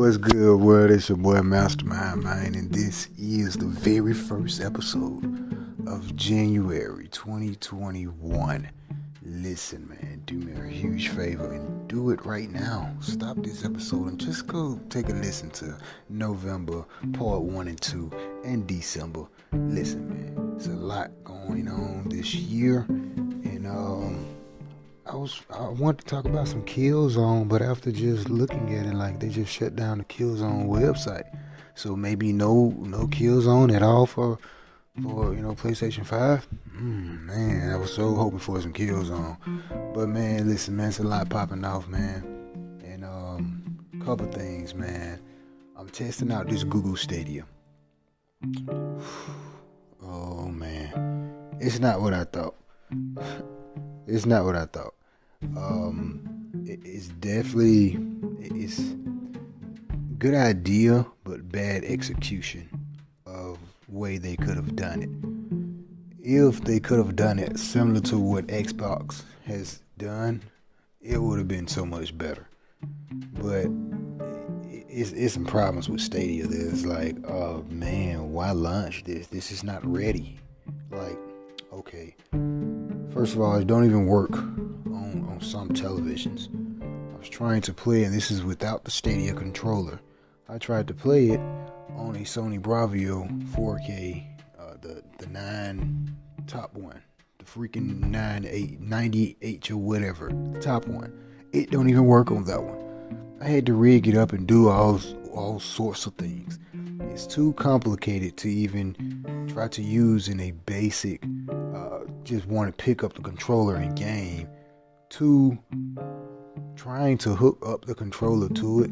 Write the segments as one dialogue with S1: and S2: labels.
S1: What's good, world? It's your boy Mastermind, man, and this is the very first episode of January 2021. Listen, man, do me a huge favor and do it right now. Stop this episode and just go take a listen to November part 1 and 2 and December. Listen, man, it's a lot going on this year, and I want to talk about some Killzone, but after just looking at it, like, they just shut down the Killzone website. So maybe no Killzone at all for PlayStation 5. Man, I was so hoping for some Killzone. But man, listen, man, it's a lot popping off, man. And couple things, man. I'm testing out this Google Stadia. Oh man, it's not what I thought. It's not what I thought. It's definitely good idea, but bad execution of way they could have done it. If they could have done it similar to what Xbox has done, it would have been so much better. But it's some problems with Stadia. There's like, oh man, why launch this? This is not ready. Like, okay. First of all, it don't even work on some televisions. I was trying to play, and this is without the Stadia controller. I tried to play it on a Sony Bravio 4K, the 9 top one, the freaking 98 or whatever, the top one. It don't even work on that one. I had to rig it up and do all sorts of things. It's too complicated to even try to use in a basic, just want to pick up the controller and game, to trying to hook up the controller to it.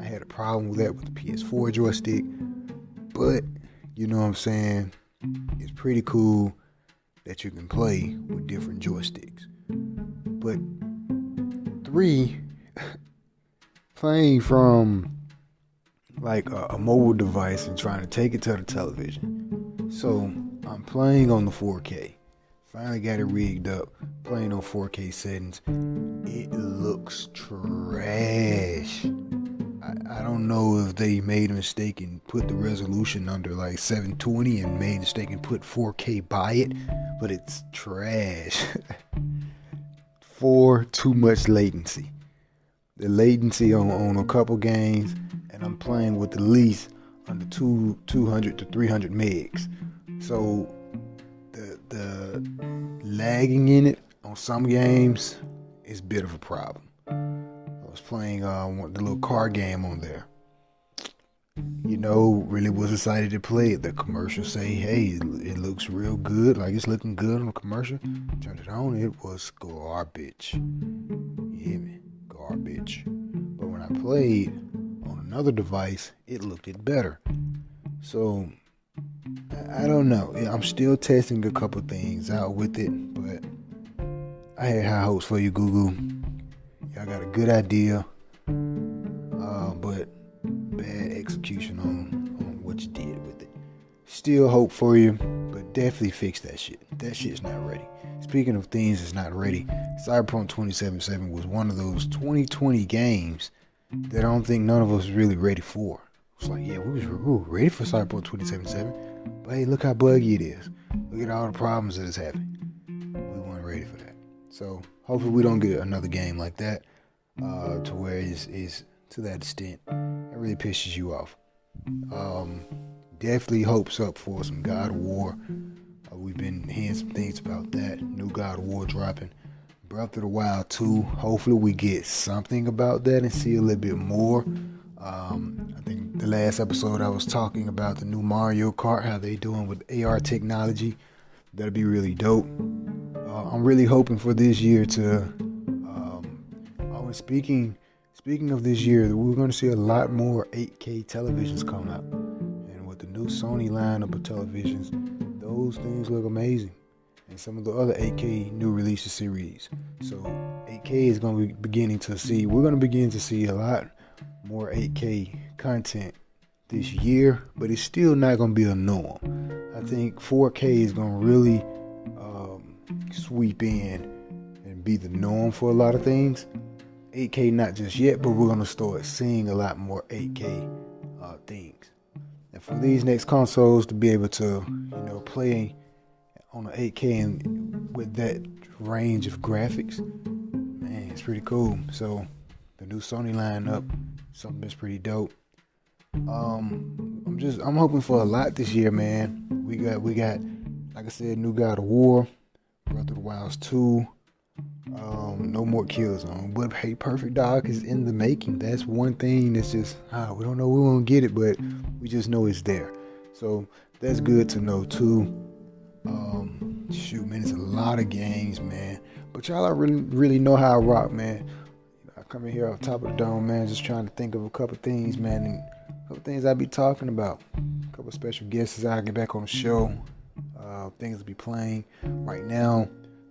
S1: I had a problem with that with the PS4 joystick, but you know what I'm saying, it's pretty cool that you can play with different joysticks. But 3, playing from like a mobile device and trying to take it to the television. So I'm playing on the 4K. Finally got it rigged up, playing on 4K settings. It looks trash. I don't know if they made a mistake and put the resolution under like 720 and made a mistake and put 4K by it, but it's trash. Too much latency. The latency on a couple games, and I'm playing with at least under 200 to 300 megs. So the lagging in it on some games is a bit of a problem. I was playing the little car game on there. Really was excited to play it. The commercial say, hey, it looks real good, like it's looking good on the commercial. Turned it on, it was garbage. You hear me? Garbage. But when I played on another device, it looked better. So I don't know. I'm still testing a couple things out with it, but I had high hopes for you, Google. Y'all got a good idea, but bad execution on what you did with it. Still hope for you, but definitely fix that shit. That shit's not ready. Speaking of things that's not ready, Cyberpunk 2077 was one of those 2020 games that I don't think none of us was really ready for. It's like, yeah, we were ready for Cyberpunk 2077, but hey, look how buggy it is. Look at all the problems that it's having. We weren't ready for that. So hopefully we don't get another game like that, to where it's to that extent. It really pisses you off. Definitely hopes up for some God of War. We've been hearing some things about that. New God of War dropping. Breath of the Wild 2. Hopefully we get something about that and see a little bit more. I think the last episode I was talking about the new Mario Kart, how they doing with AR technology. That'll be really dope. I'm really hoping for this year to. Speaking of this year, we're going to see a lot more 8K televisions come out, and with the new Sony lineup of televisions, those things look amazing. And some of the other 8K new releases series. So 8K is going to be we're going to begin to see a lot more 8K content this year, but it's still not going to be a norm. I think 4K is going to really sweep in and be the norm for a lot of things. 8K not just yet, but we're gonna start seeing a lot more 8K things. And for these next consoles to be able to, play on an 8K and with that range of graphics, man, it's pretty cool. So the new Sony lineup, something that's pretty dope. I'm hoping for a lot this year, man. We got, like I said, new God of War, Breath of the Wild 2. No more Killzone, but hey, Perfect Dark is in the making. That's one thing that's just we don't know we won't get it, but we just know it's there. So that's good to know too. Shoot, man, it's a lot of games, man. But y'all, I really know how I rock, man. I come in here off top of the dome, man, just trying to think of a couple things, man, and a couple things I'll be talking about. A couple special guests as I get back on the show. Things to be playing right now.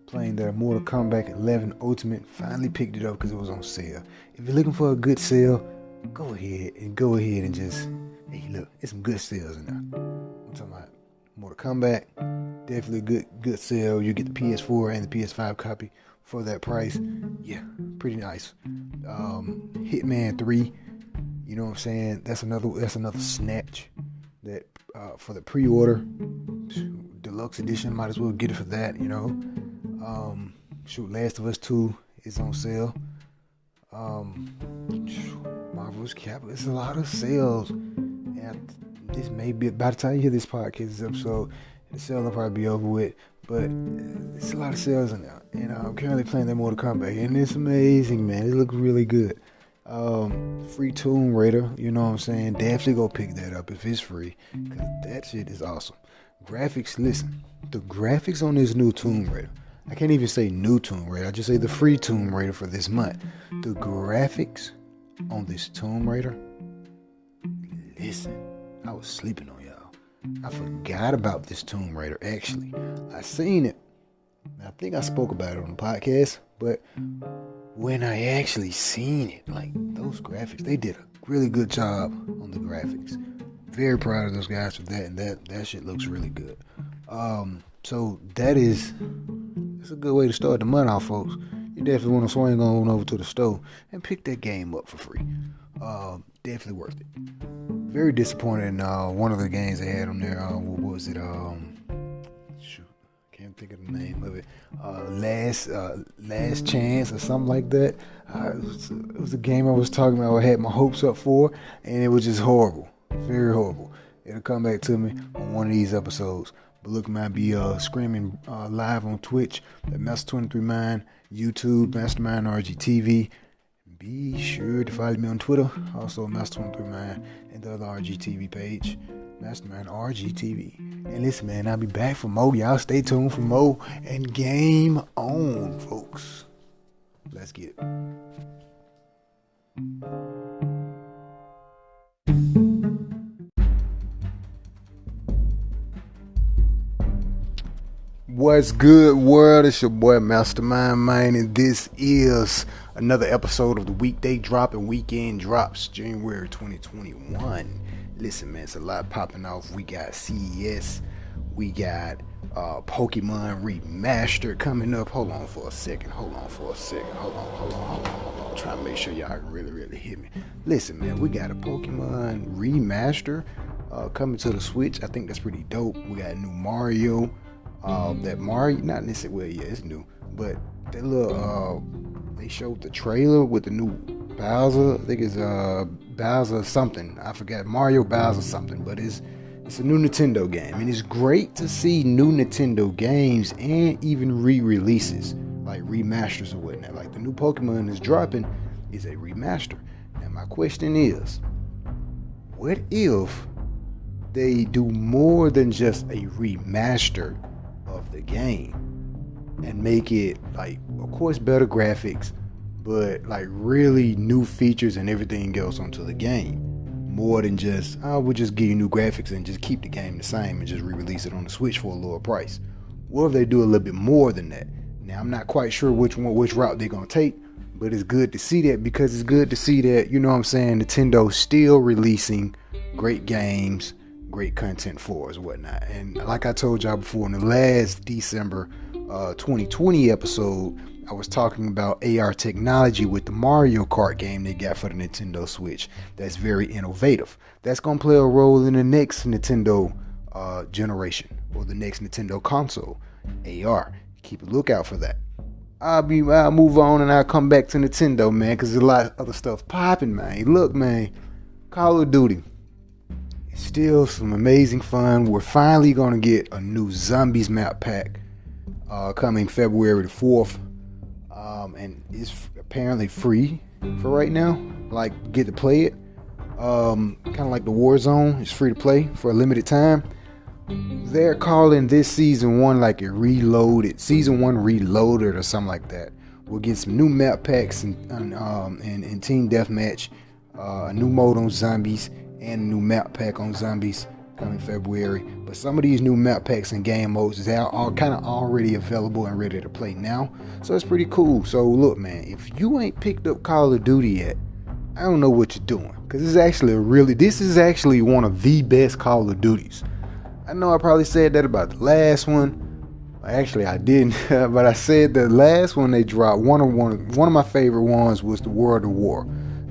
S1: Playing the Mortal Kombat 11 Ultimate. Finally picked it up because it was on sale. If you're looking for a good sale, go ahead and just, hey, look, there's some good sales in there. I'm talking about Mortal Kombat. Definitely good sale. You get the PS4 and the PS5 copy for that price. Yeah, pretty nice. Hitman 3. You know what I'm saying? That's another snatch that for the pre-order. Deluxe edition, might as well get it for that, Last of Us 2 is on sale. Marvel's Cap, it's a lot of sales. And this may be, by the time you hear this podcast episode, the sale will probably be over with. But it's a lot of sales in there. And I'm currently playing that Mortal Kombat, and it's amazing, man. It looks really good. Free Tomb Raider, you know what I'm saying? Definitely go pick that up if it's free, because that shit is awesome. Graphics, listen, the graphics on this new Tomb Raider, I can't even say new Tomb Raider, I just say the free Tomb Raider for this month. The graphics on this Tomb Raider, listen, I was sleeping on y'all. I forgot about this Tomb Raider, actually. I seen it. I think I spoke about it on the podcast, but when I actually seen it, like those graphics, they did a really good job on the graphics. Very proud of those guys for that, and that shit looks really good. So it's a good way to start the month off, folks. You definitely want to swing on over to the store and pick that game up for free. Definitely worth it. Very disappointed in one of the games they had on there. What was it? Can't think of the name of it. Last Chance or something like that. It was a game I was talking about. I had my hopes up for, and it was just horrible. Very horrible. It'll come back to me on one of these episodes. But look, might be screaming live on Twitch at Master23Mind, YouTube, Mastermind RGTV. Be sure to follow me on Twitter, also Master23Mind, and the other RGTV page, Mastermind RGTV. And listen, man, I'll be back for more. Y'all stay tuned for more. And game on, folks. Let's get it. What's good, world? It's your boy Mastermind Mind, and this is another episode of the weekday drop and weekend drops, January 2021. Listen, man, it's a lot popping off. We got CES, we got Pokemon Remastered coming up. Hold on for a second. Hold on. Trying to make sure y'all can really hear me. Listen, man, we got a Pokemon Remaster coming to the Switch. I think that's pretty dope. We got a new Mario. That Mario, not necessarily, well, yeah, it's new, but that little, they showed the trailer with the new Bowser. I think it's Bowser something. I forgot, Mario Bowser something, but it's a new Nintendo game, and it's great to see new Nintendo games and even re-releases, like remasters or whatnot. Like the new Pokemon is dropping is a remaster. Now my question is, what if they do more than just a remaster of the game and make it, like, of course, better graphics, but like really new features and everything else onto the game, more than just we'll just give you new graphics and just keep the game the same and just re-release it on the Switch for a lower price? What if they do a little bit more than that? Now I'm not quite sure which route they're gonna take, but it's good to see that, because it's good to see that, you know what I'm saying, Nintendo's still releasing great games, great content for us, whatnot. And like I told y'all before, in the last December 2020 episode, I was talking about AR technology with the Mario Kart game they got for the Nintendo Switch. That's very innovative. That's going to play a role in the next Nintendo generation or the next Nintendo console. AR. Keep a lookout for that. I'll move on and I'll come back to Nintendo, man, because there's a lot of other stuff popping, man. Look, man, Call of Duty. It's still some amazing fun. We're finally going to get a new Zombies map pack coming February the 4th. And it's apparently free for right now. Like, get to play it. Kind of like the Warzone. It's free to play for a limited time. They're calling this season 1 like it reloaded. Season 1 reloaded or something like that. We'll get some new map packs and Team Deathmatch. A new mode on Zombies and a new map pack on Zombies coming February. But some of these new map packs and game modes are kind of already available and ready to play now. So it's pretty cool. So look, man, if you ain't picked up Call of Duty yet, I don't know what you're doing. Because this is actually one of the best Call of Duties. I know I probably said that about the last one. Actually, I didn't. But I said the last one they dropped, one of my favorite ones was the World of War.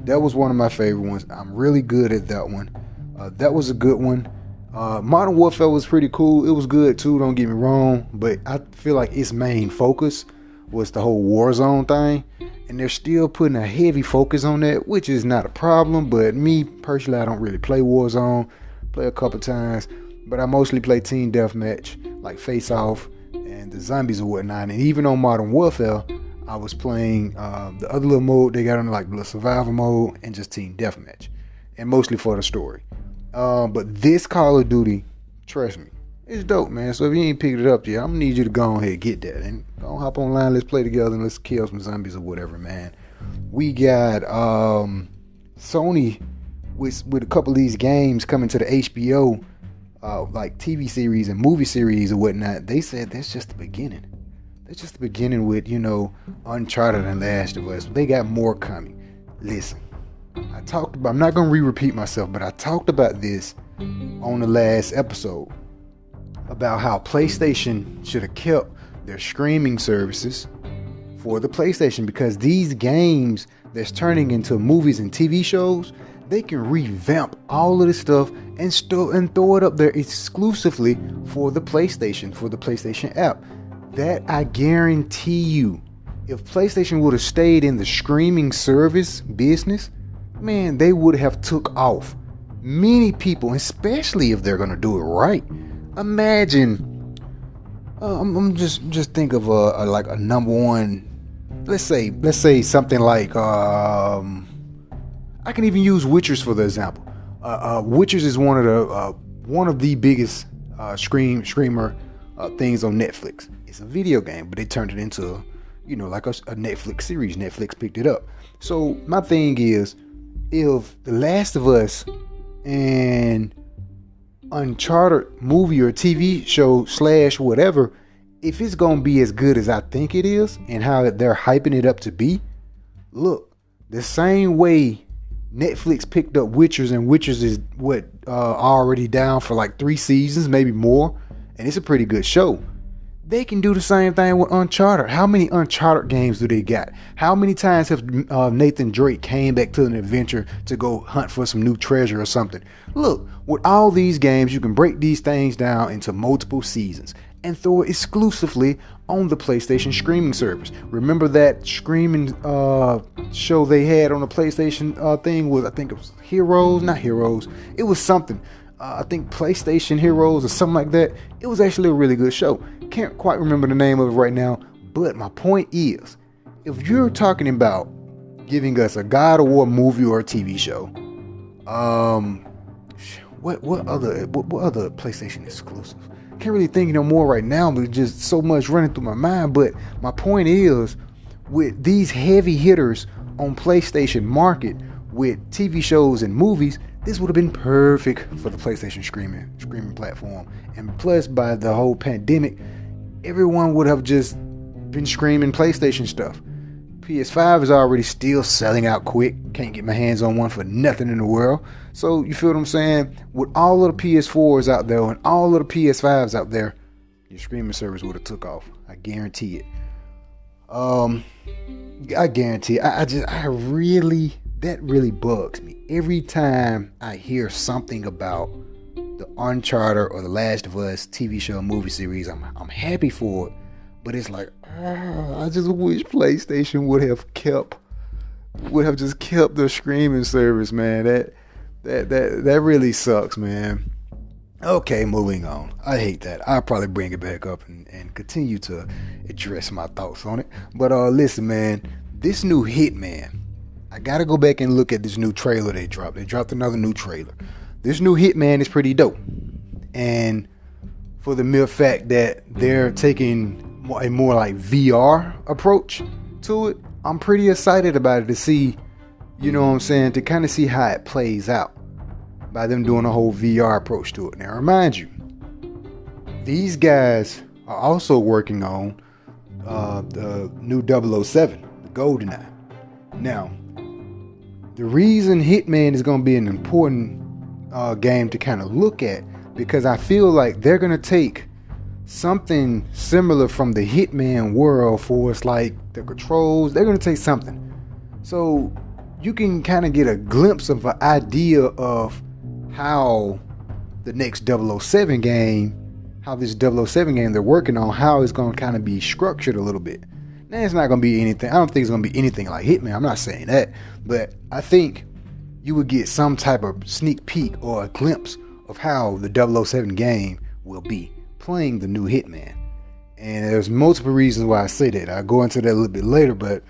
S1: That was one of my favorite ones. I'm really good at that one. That was a good one. Modern Warfare was pretty cool. It was good too, don't get me wrong. But I feel like its main focus was the whole Warzone thing. And they're still putting a heavy focus on that, which is not a problem. But me, personally, I don't really play Warzone. Play a couple times. But I mostly play Team Deathmatch, like Face Off and the Zombies or whatnot. And even on Modern Warfare, I was playing the other little mode they got on, like the survival mode and just Team Deathmatch. And mostly for the story. But this Call of Duty, trust me, it's dope, man. So if you ain't picked it up yet, I'm gonna need you to go ahead and get that. And go hop online, let's play together and let's kill some zombies or whatever, man. We got Sony with a couple of these games coming to the HBO. Like TV series and movie series or whatnot. They said that's just the beginning. That's just the beginning with, Uncharted and Last of Us. They got more coming. Listen, I'm not going to repeat myself, but I talked about this on the last episode about how PlayStation should have kept their streaming services for the PlayStation, because these games that's turning into movies and TV shows, they can revamp all of this stuff and throw it up there exclusively for the PlayStation app. That I guarantee you, if PlayStation would have stayed in the streaming service business, man, they would have took off. Many people, especially if they're gonna do it right. Imagine, I'm just think of like a number one. Let's say something like I can even use Witchers for the example. Witchers is one of the biggest streamer things on Netflix. It's a video game, but they turned it into, like a Netflix series. Netflix picked it up. So my thing is, if The Last of Us and Uncharted movie or TV show / whatever, if it's gonna be as good as I think it is and how they're hyping it up to be, look, the same way Netflix picked up Witchers, and Witchers is already down for like 3 seasons, maybe more, and it's a pretty good show. They can do the same thing with Uncharted. How many Uncharted games do they got? How many times have Nathan Drake came back to an adventure to go hunt for some new treasure or something? Look, with all these games, you can break these things down into multiple seasons and throw it exclusively on the PlayStation streaming service. Remember that streaming show they had on the PlayStation thing was, I think it was Not Heroes. It was something. I think PlayStation Heroes or something like that. It was actually a really good show. Can't quite remember the name of it right now. But my point is, if you're talking about giving us a God of War movie or a TV show, what other PlayStation exclusive? Can't really think no more right now, but just so much running through my mind. But my point is, with these heavy hitters on PlayStation market with TV shows and movies, this would have been perfect for the PlayStation streaming platform. And plus, by the whole pandemic, everyone would have just been screaming PlayStation stuff. PS5 is already still selling out quick. Can't get my hands on one for nothing in the world. So you feel what I'm saying? With all of the PS4s out there and all of the PS5s out there, your streaming service would have took off. I guarantee it. Um, I guarantee. That really bugs me every time I hear something about the Uncharted or the Last of Us TV show, movie series. I'm happy for it, but it's like I just wish PlayStation would have just kept the streaming service, man. That really sucks, man. Okay, moving on. I hate that. I'll probably bring it back up and continue to address my thoughts on it. But listen, man, this new Hitman, I gotta go back and look at this new trailer they dropped. They dropped another new trailer. This new Hitman is pretty dope. And for the mere fact that they're taking a more like VR approach to it, I'm pretty excited about it to see, you know what I'm saying, to kind of see how it plays out by them doing a whole VR approach to it. Now, remind you, these guys are also working on the new 007, the GoldenEye. Now, the reason Hitman is going to be an important game to kind of look at, because I feel like they're going to take something similar from the Hitman world for us, like the controls. They're going to take something. So you can kind of get a glimpse of an idea of how the next 007 game, how this 007 game they're working on, how it's going to kind of be structured a little bit. Now, it's not going to be anything. I don't think it's going to be anything like Hitman. I'm not saying that. But I think you would get some type of sneak peek or a glimpse of how the 007 game will be playing the new Hitman. And there's multiple reasons why I say that. I'll go into that a little bit later, but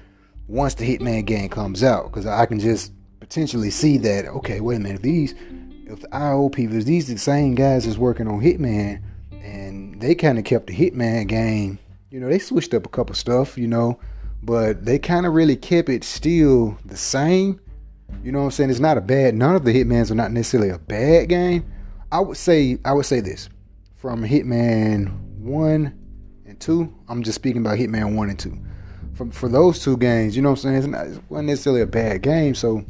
S1: once the Hitman game comes out, because I can just potentially see that, okay, wait a minute, if the IO people, if these the same guys that's working on Hitman, and they kind of kept the Hitman game, you know, they switched up a couple stuff, you know, but they kind of really kept it still the same. You know what I'm saying? It's not a bad, none of the Hitmans are not necessarily a bad game. I would say this, from Hitman 1 and 2, I'm just speaking about Hitman 1 and 2. For those two games, you know what I'm saying, it wasn't necessarily a bad game. So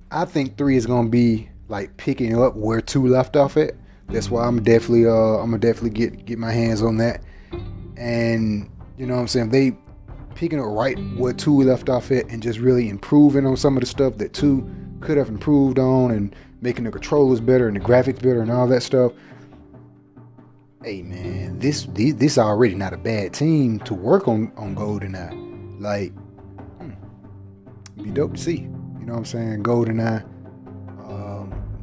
S1: I think 3 is going to be like picking up where 2 left off at. That's why I'm definitely get my hands on that. And you know what I'm saying, they picking up right where 2 left off at and just really improving on some of the stuff that 2 could have improved on, and making the controllers better and the graphics better and all that stuff. Hey man, this already not a bad team to work on GoldenEye. Like, be dope to see. You know what I'm saying? GoldenEye.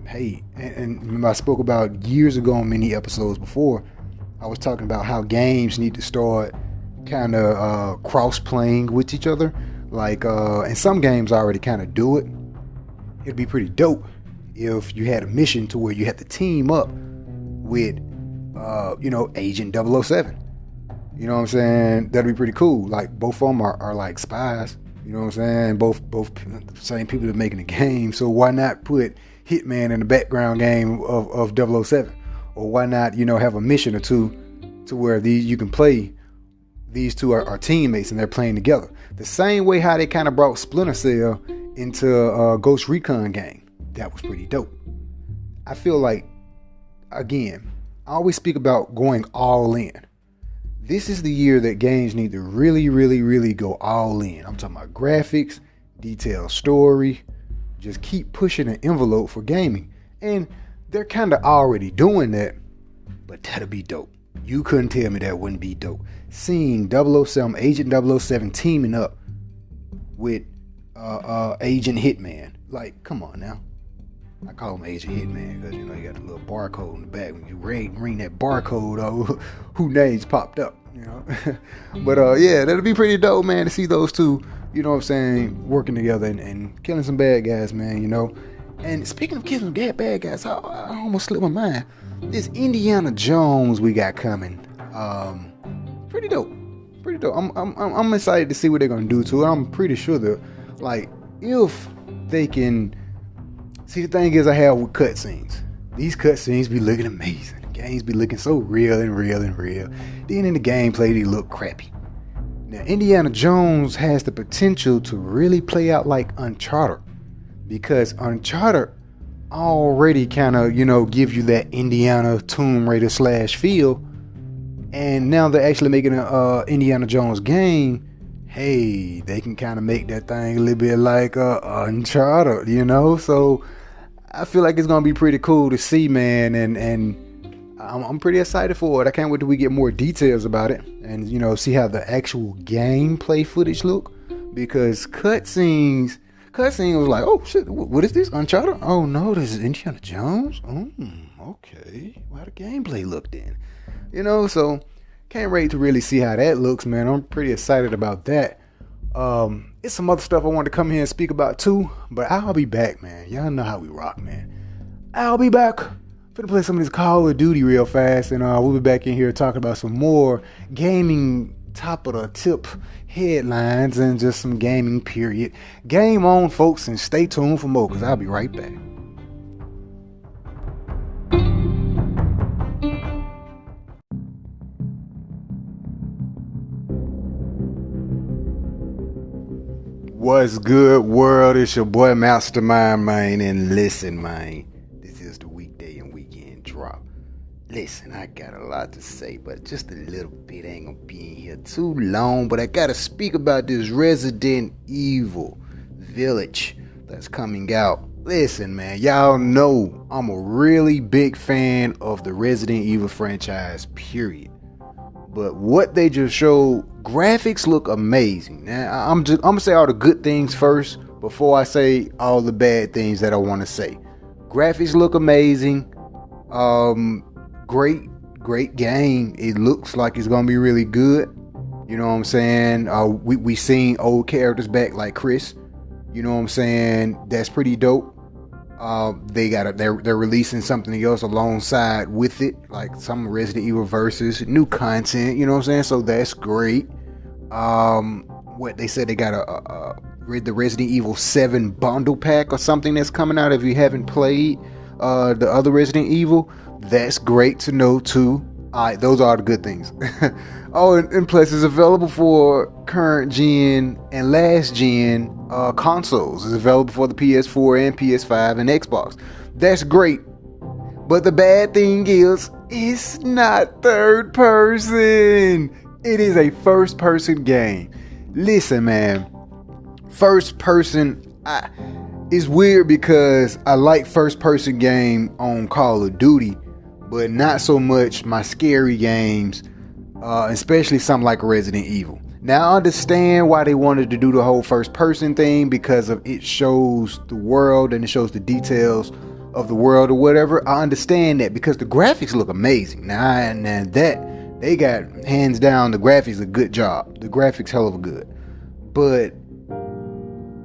S1: Hey, and remember I spoke about years ago on many episodes before, I was talking about how games need to start kind of cross-playing with each other. Like, and some games already kind of do it. It'd be pretty dope if you had a mission to where you had to team up with, Agent 007. You know what I'm saying? That'd be pretty cool. Like, both of them are like spies. You know what I'm saying? Both the same people that are making the game. So why not put Hitman in the background game of 007? Or why not, have a mission or two to where you can play. These two are teammates and they're playing together. The same way how they kind of brought Splinter Cell into Ghost Recon game. That was pretty dope. I feel like, again, I always speak about going all in. This is the year that games need to really, really, really go all in. I'm talking about graphics, detailed story. Just keep pushing the envelope for gaming. And they're kind of already doing that, but that'd be dope. You couldn't tell me that wouldn't be dope. Seeing Agent 007 teaming up with Agent Hitman. Like, come on now. I call him Agent Hitman because, you got the little barcode in the back. When you ring that barcode, who names popped up, But, yeah, that'd be pretty dope, man, to see those two, you know what I'm saying, working together and killing some bad guys, man, And speaking of killing bad guys, I almost slipped my mind. This Indiana Jones we got coming, pretty dope. I'm excited to see what they're gonna do to it. I'm pretty sure that, like, if they can. See, the thing is, I have with cutscenes. These cutscenes be looking amazing. The games be looking so real and real and real. Then in the gameplay, they look crappy. Now, Indiana Jones has the potential to really play out like Uncharted. Because Uncharted already kind of, give you that Indiana Tomb Raider / feel. and now they're actually making a Indiana Jones game. Hey, they can kind of make that thing a little bit like Uncharted, So I feel like it's gonna be pretty cool to see, man, and I'm pretty excited for it. I can't wait till we get more details about it, and see how the actual gameplay footage look, because cutscenes was like, oh shit, what is this, Uncharted? Oh no, this is Indiana Jones. Okay, how the gameplay look then? So can't wait to really see how that looks, man. I'm pretty excited about that. It's some other stuff I wanted to come here and speak about too, but I'll be back, man. Y'all know how we rock, man. I'll be back. Finna play some of this Call of Duty real fast, and we'll be back in here talking about some more gaming top of the tip headlines and just some gaming period. Game on, folks, and stay tuned for more, because I'll be right back. What's good, world? It's your boy Mastermind, man, and listen, man, this is the weekday and weekend drop. Listen, I got a lot to say, but just a little bit. Ain't gonna be in here too long, but I gotta speak about this Resident Evil Village that's coming out. Listen, man, y'all know I'm a really big fan of the Resident Evil franchise, period. But what they just showed, graphics look amazing. Now, I'm gonna say all the good things first before I say all the bad things that I want to say. Graphics look amazing. Great game. It looks like it's gonna be really good. You know what I'm saying? We seen old characters back like Chris. You know what I'm saying? That's pretty dope. They're releasing something else alongside with it, like some Resident Evil versus new content. You know what I'm saying? So that's great. What they said, they got the Resident Evil 7 bundle pack or something that's coming out. If you haven't played the other Resident Evil, that's great to know too. Alright, those are the good things. And plus it's available for current gen and last gen consoles. It's available for the PS4 and PS5 and Xbox. That's great. But the bad thing is, it's not third person. It is a first person game. Listen, man, first person is weird because I like first person game on Call of Duty, but not so much my scary games, especially something like Resident Evil. Now I understand why they wanted to do the whole first person thing, because of it shows the world and it shows the details of the world or whatever. I understand that because the graphics look amazing. Now that they got, hands down, the graphics a good job. The graphics hell of a good. But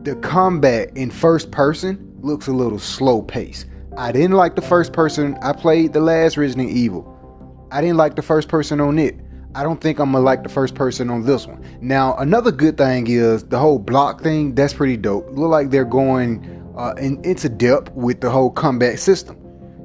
S1: the combat in first person looks a little slow paced. I didn't like the first person. I played the last Resident Evil. I didn't like the first person on it. I don't think I'm gonna like the first person on this one. Now, another good thing is the whole block thing. That's pretty dope. Look like they're going into depth with the whole combat system.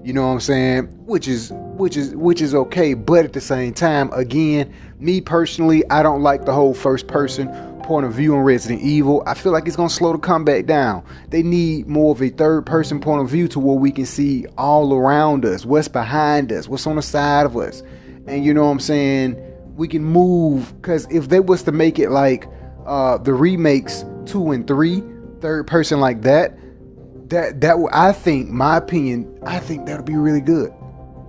S1: You know what I'm saying? Which is okay. But at the same time, again, me personally, I don't like the whole first person point of view on Resident Evil. I feel like it's gonna slow the combat down. They need more of a third person point of view to where we can see all around us, what's behind us, what's on the side of us, and you know what I'm saying, we can move. Because if they was to make it like the remakes 2 and 3, third person like that I think, my opinion, I think that'll be really good.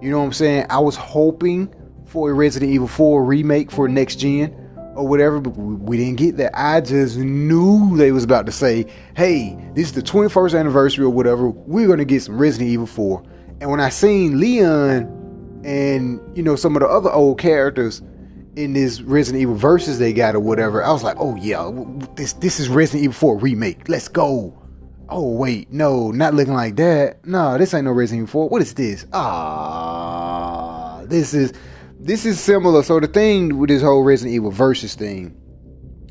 S1: You know what I'm saying? I was hoping for a Resident Evil 4 remake for next gen or whatever, but we didn't get that. I just knew they was about to say, hey, this is the 21st anniversary or whatever, we're gonna get some Resident Evil 4. And when I seen Leon and some of the other old characters in this Resident Evil versus they got or whatever, I was like, oh yeah, this is Resident Evil 4 remake, let's go. Oh wait, no, not looking like that. No, this ain't no Resident Evil 4. What is this? This is similar. So the thing with this whole Resident Evil versus thing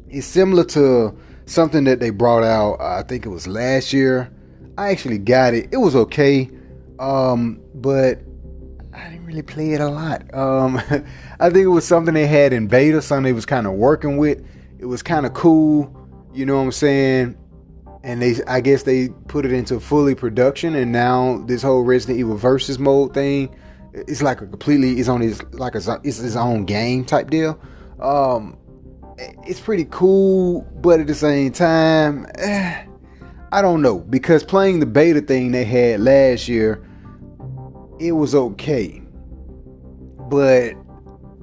S1: is similar to something that they brought out, I think it was last year. I actually got it. It was okay. But I didn't really play it a lot. I think it was something they had in beta, something they was kind of working with. It was kind of cool. You know what I'm saying? And I guess they put it into fully production, and now this whole Resident Evil versus mode thing It's like it's on his, like it's his own game type deal. It's pretty cool, but at the same time, I don't know, because playing the beta thing they had last year, it was okay, but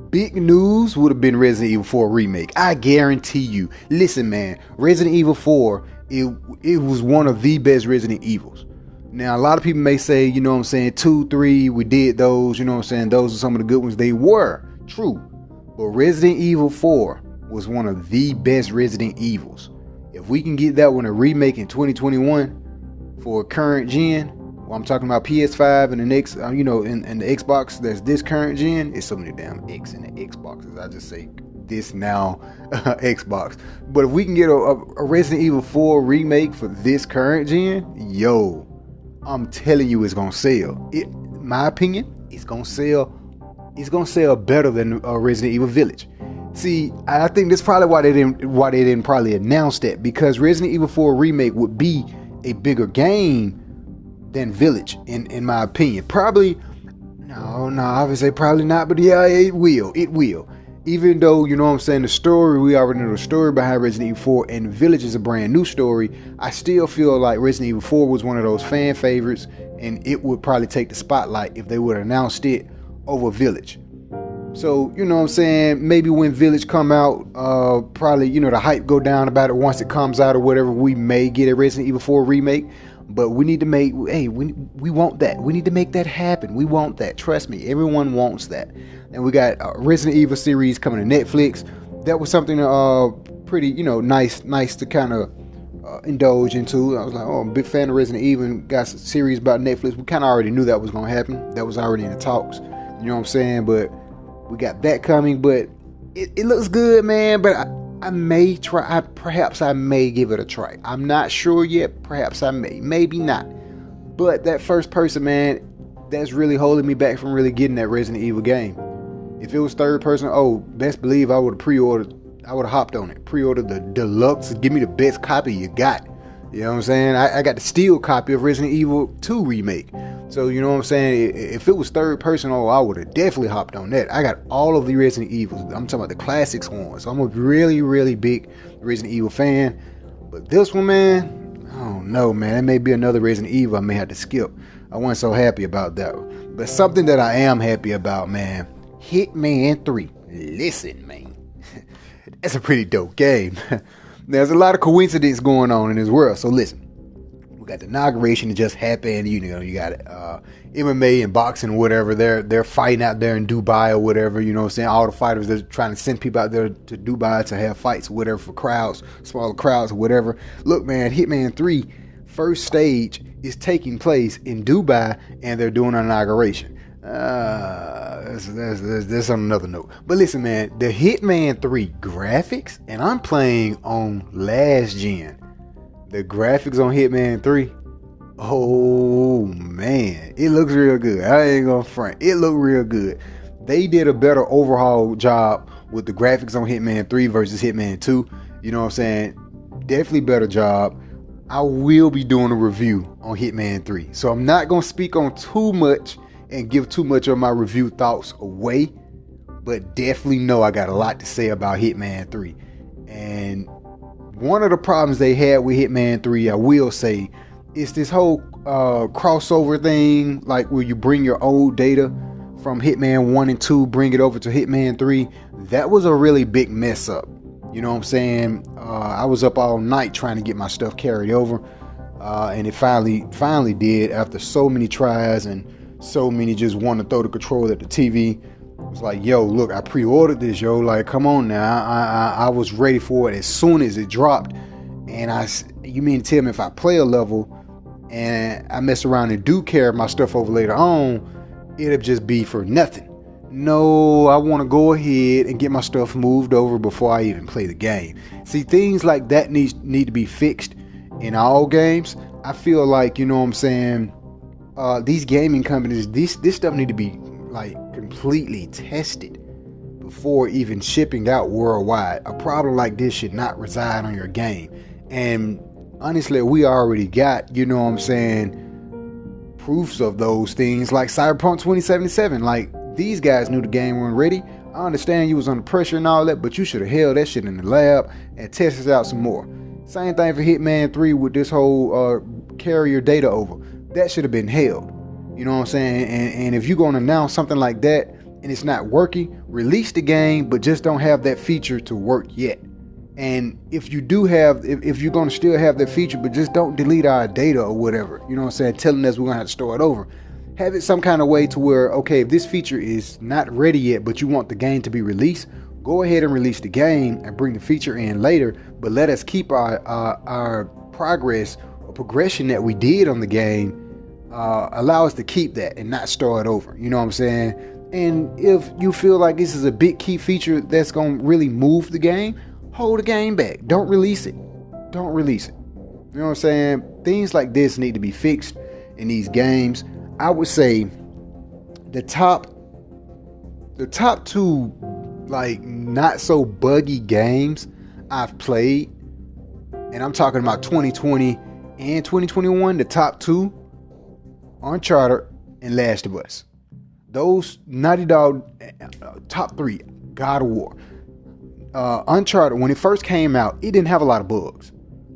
S1: big news would have been Resident Evil 4 remake. I guarantee you. Listen, man, Resident Evil 4, it was one of the best Resident Evils. Now, a lot of people may say, 2, 3, we did those, those are some of the good ones. They were, true. But Resident Evil 4 was one of the best Resident Evils. If we can get that one a remake in 2021 for current gen, well, I'm talking about PS5 and the next, and the Xbox that's this current gen. It's so many damn X in the Xboxes. I just say this now Xbox. But if we can get a Resident Evil 4 remake for this current gen, yo, I'm telling you, it's gonna sell. My opinion, it's gonna sell. It's gonna sell better than Resident Evil Village. See, I think that's probably why they didn't probably announce that, because Resident Evil 4 remake would be a bigger game than Village, in my opinion. Probably, no, I would say probably not, but yeah, it will. Even though, the story, we already know the story behind Resident Evil 4, and Village is a brand new story, I still feel like Resident Evil 4 was one of those fan favorites, and it would probably take the spotlight if they would have announced it over Village. So, maybe when Village come out, probably, the hype go down about it once it comes out or whatever, we may get a Resident Evil 4 remake. But we need to we want that. We need to make that happen. We want that. Trust me, everyone wants that. And we got a Resident Evil series coming to Netflix. That was something pretty, nice to kind of indulge into. I was like, I'm a big fan of Resident Evil. Got a series about Netflix. We kind of already knew that was going to happen. That was already in the talks. You know what I'm saying? But we got that coming. But it looks good, man. But I may try. Perhaps I may give it a try. I'm not sure yet. Perhaps I may. Maybe not. But that first person, man, that's really holding me back from really getting that Resident Evil game. If it was third person, best believe I would have pre-ordered. I would have hopped on it. Pre-ordered the deluxe. Give me the best copy you got. You know what I'm saying? I got the steel copy of Resident Evil 2 remake. So, you know what I'm saying? If it was third person, I would have definitely hopped on that. I got all of the Resident Evils. I'm talking about the classics ones. So I'm a really, really big Resident Evil fan. But this one, man, I don't know, man. That may be another Resident Evil I may have to skip. I wasn't so happy about that one. But something that I am happy about, man, Hitman 3. Listen, man. That's a pretty dope game. There's a lot of coincidence going on in this world. So listen. Got the inauguration that just happened. You got MMA and boxing or whatever. They're fighting out there in Dubai or whatever. You know what I'm saying? All the fighters, they're trying to send people out there to Dubai to have fights or whatever for crowds, smaller crowds or whatever. Look, man, Hitman 3 first stage is taking place in Dubai, and they're doing an inauguration. That's on another note. But listen, man, the Hitman 3 graphics, and I'm playing on last gen. The graphics on Hitman 3, oh man, it looks real good. I ain't gonna front. It looked real good. They did a better overhaul job with the graphics on Hitman 3 versus Hitman 2. You know what I'm saying? Definitely better job. I will be doing a review on Hitman 3. So I'm not gonna speak on too much and give too much of my review thoughts away. But definitely know I got a lot to say about Hitman 3. And one of the problems they had with Hitman 3, I will say, is this whole crossover thing, like where you bring your old data from Hitman 1 and 2, bring it over to Hitman 3. That was a really big mess up. You know what I'm saying? I was up all night trying to get my stuff carried over, and it finally did after so many tries and so many just wanting to throw the controller at the TV. It was like, yo, look, I pre-ordered this, yo. Like, come on now. I was ready for it as soon as it dropped. And you mean to tell me if I play a level and I mess around and do carry my stuff over later on, it'll just be for nothing. No, I want to go ahead and get my stuff moved over before I even play the game. See, things like that need to be fixed in all games. I feel like, you know what I'm saying, these gaming companies, this stuff need to be like completely tested before even shipping out worldwide. A problem like this should not reside on your game. And honestly, we already got, you know what I'm saying, proofs of those things, like Cyberpunk 2077. Like, these guys knew the game wasn't ready. I understand you was under pressure and all that, but you should have held that shit in the lab and tested out some more. Same thing for Hitman 3 with this whole carrier data over. That should have been held. You know what I'm saying? And if you're going to announce something like that and it's not working, release the game, but just don't have that feature to work yet. And if you do have, if you're going to still have that feature, but just don't delete our data or whatever, you know what I'm saying, telling us we're going to have to store it over. Have it some kind of way to where, okay, if this feature is not ready yet, but you want the game to be released, go ahead and release the game and bring the feature in later, but let us keep our progress or progression that we did on the game, allow us to keep that and not start over. You know what I'm saying? And if you feel like this is a big key feature that's going to really move the game, hold the game back. Don't release it. Don't release it. You know what I'm saying? Things like this need to be fixed in these games. I would say the top two, like, not so buggy games I've played, and I'm talking about 2020 and 2021, the top two, Uncharted and Last of Us. Those Naughty Dog top three, God of War. Uncharted, when it first came out, it didn't have a lot of bugs.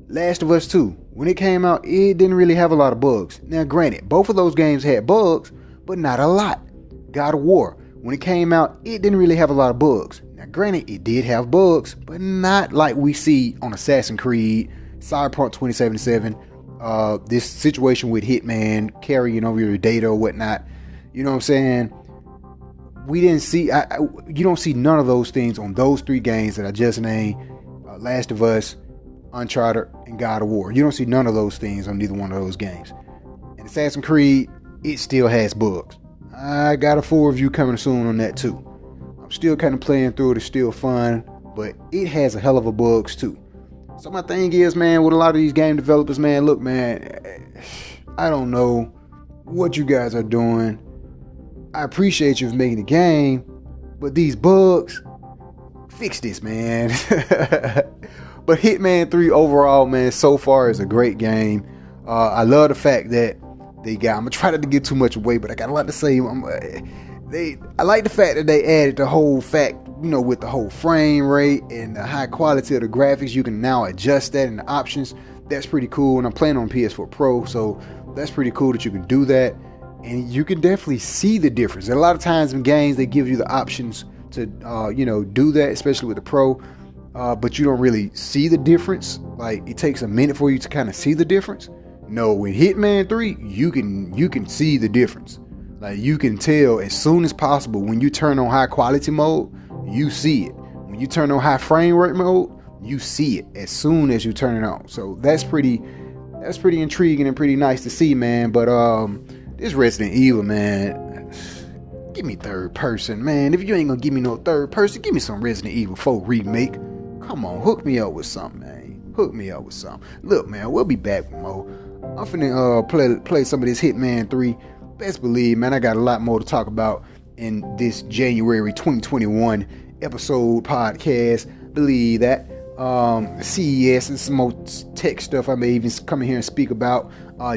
S1: Last of Us 2, when it came out, it didn't really have a lot of bugs. Now, granted, both of those games had bugs, but not a lot. God of War, when it came out, it didn't really have a lot of bugs. Now, granted, it did have bugs, but not like we see on Assassin's Creed, Cyberpunk 2077, this situation with Hitman carrying over your data or whatnot. You know what I'm saying? We didn't see, you don't see none of those things on those three games that I just named, Last of Us, Uncharted, and God of War. You don't see none of those things on neither one of those games. And Assassin's Creed, it still has bugs. I got a full review coming soon on that too. I'm still kind of playing through it. It's still fun, but it has a hell of a bugs too. So my thing is, man, with a lot of these game developers, man, look, man, I don't know what you guys are doing. I appreciate you for making the game, but these bugs, fix this, man. But Hitman 3 overall, man, so far is a great game. I love the fact that I'm gonna try not to give too much away, but I got a lot to say. I like the fact that they added the whole fact, you know, with the whole frame rate and the high quality of the graphics. You can now adjust that in the options. That's pretty cool. And I'm playing on PS4 Pro, so that's pretty cool that you can do that. And you can definitely see the difference. And a lot of times in games, they give you the options to, do that, especially with the Pro. But you don't really see the difference. Like, it takes a minute for you to kind of see the difference. No, with Hitman 3, you can see the difference. Like, you can tell as soon as possible. When you turn on high quality mode, you see it. When you turn on high frame rate mode, you see it as soon as you turn it on. So that's pretty intriguing and pretty nice to see, man. But this Resident Evil, man, give me third person, man. If you ain't gonna give me no third person, give me some Resident Evil 4 remake. Come on, hook me up with something, man. Hook me up with something. Look, man, we'll be back with more. I'm finna play some of this Hitman 3. Best believe, man, I got a lot more to talk about in this January 2021 episode podcast. Believe that. CES and some more tech stuff I may even come in here and speak about.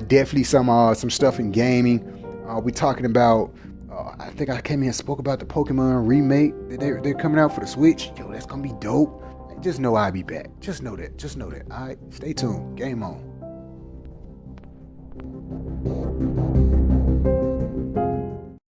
S1: Definitely some stuff in gaming. We're talking about, I think I came here and spoke about the Pokemon remake that they're coming out for the Switch. Yo, that's gonna be dope. Just know I'll be back. Just know that. All right, stay tuned. Game on.